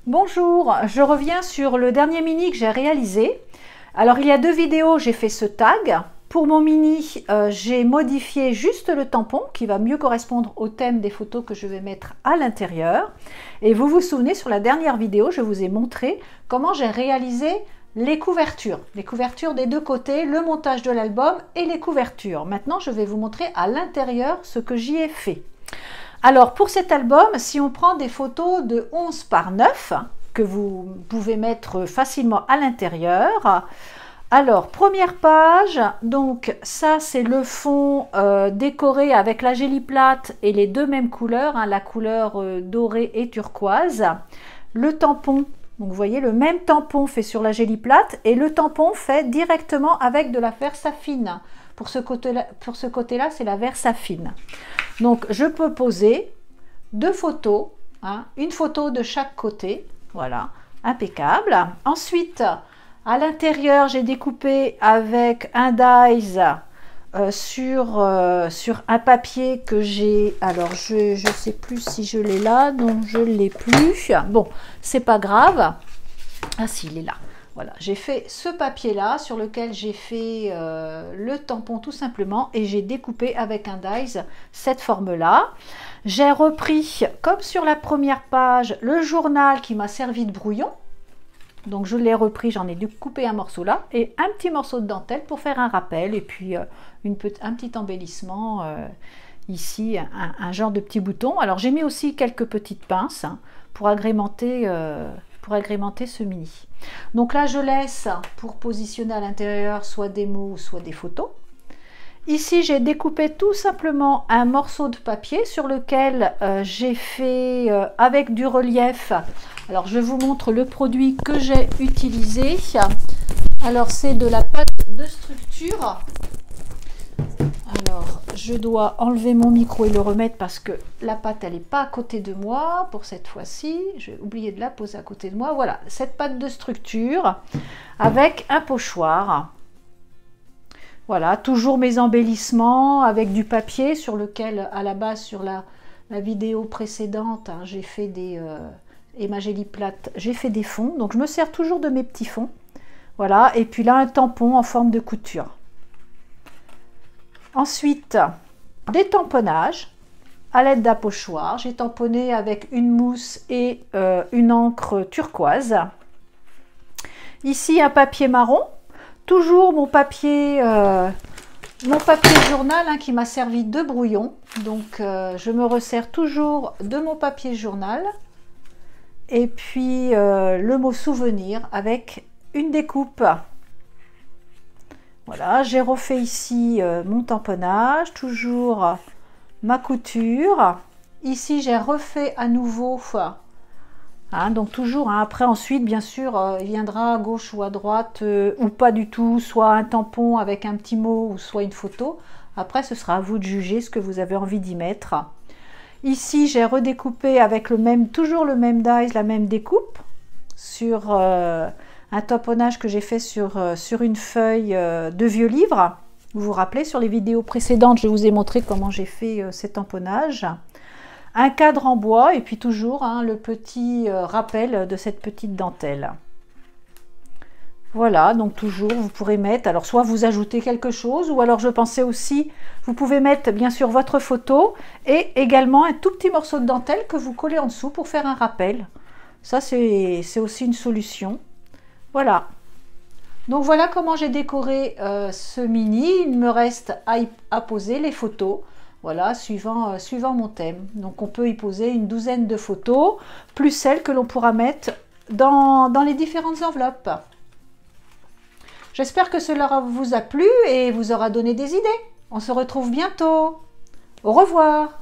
Bonjour, je reviens sur le dernier mini que j'ai réalisé. Alors il y a 2 vidéos, j'ai fait ce tag. Pour mon mini, j'ai modifié juste le tampon qui va mieux correspondre au thème des photos que je vais mettre à l'intérieur. Et vous vous souvenez, sur la dernière vidéo, je vous ai montré comment j'ai réalisé les couvertures des 2 côtés, le montage de l'album et les couvertures. Maintenant, je vais vous montrer à l'intérieur ce que j'y ai fait. Alors pour cet album, si on prend des photos de 11 par 9, que vous pouvez mettre facilement à l'intérieur. Alors première page, donc ça c'est le fond décoré avec la Géliplate et les 2 mêmes couleurs, hein, la couleur dorée et turquoise. Le tampon, donc vous voyez le même tampon fait sur la Géliplate et le tampon fait directement avec de la Versafine. Pour ce côté-là, c'est la Versafine. Donc, je peux poser 2 photos, hein, une photo de chaque côté, voilà, impeccable. Ensuite, à l'intérieur, j'ai découpé avec un dies sur un papier que j'ai, alors je ne sais plus si je l'ai là, donc je ne l'ai plus. Bon, c'est pas grave. Ah si, il est là. Voilà, j'ai fait ce papier-là sur lequel j'ai fait le tampon tout simplement et j'ai découpé avec un dies cette forme-là. J'ai repris, comme sur la première page, le journal qui m'a servi de brouillon. Donc je l'ai repris, j'en ai découpé un morceau là et un petit morceau de dentelle pour faire un rappel et puis un petit embellissement ici, un genre de petit bouton. Alors j'ai mis aussi quelques petites pinces hein, pour agrémenter ce mini. Donc là je laisse pour positionner à l'intérieur soit des mots soit des photos. Ici j'ai découpé tout simplement un morceau de papier sur lequel j'ai fait avec du relief. Alors je vous montre le produit que j'ai utilisé. Alors c'est de la pâte de structure. Alors, je dois enlever mon micro et le remettre parce que la pâte, elle n'est pas à côté de moi pour cette fois-ci. J'ai oublié de la poser à côté de moi. Voilà, cette pâte de structure avec un pochoir. Voilà, toujours mes embellissements avec du papier sur lequel, à la base, sur la vidéo précédente, hein, j'ai fait des... et ma Géliplate, j'ai fait des fonds. Donc, je me sers toujours de mes petits fonds. Voilà, et puis là, un tampon en forme de couture. Ensuite, des tamponnages à l'aide d'un pochoir. J'ai tamponné avec une mousse et une encre turquoise. Ici, un papier marron. Toujours mon papier journal hein, qui m'a servi de brouillon. Donc, je me resserre toujours de mon papier journal. Et puis, le mot souvenir avec une découpe. Voilà, j'ai refait ici mon tamponnage, toujours ma couture. Ici, j'ai refait à nouveau, hein, donc toujours, hein, après ensuite, bien sûr, il viendra à gauche ou à droite, ou pas du tout, soit un tampon avec un petit mot, ou soit une photo. Après, ce sera à vous de juger ce que vous avez envie d'y mettre. Ici, j'ai redécoupé avec toujours le même dies, la même découpe, sur... un tamponnage que j'ai fait sur une feuille de vieux livre. Vous vous rappelez, sur les vidéos précédentes, je vous ai montré comment j'ai fait ces tamponnages. Un cadre en bois et puis toujours hein, le petit rappel de cette petite dentelle. Voilà, donc toujours vous pourrez mettre, alors soit vous ajoutez quelque chose ou alors je pensais aussi, vous pouvez mettre bien sûr votre photo et également un tout petit morceau de dentelle que vous collez en dessous pour faire un rappel. Ça c'est aussi une solution. Voilà, donc voilà comment j'ai décoré ce mini. Il me reste à poser les photos, voilà, suivant mon thème. Donc on peut y poser une douzaine de photos, plus celles que l'on pourra mettre dans les différentes enveloppes. J'espère que cela vous a plu et vous aura donné des idées. On se retrouve bientôt. Au revoir.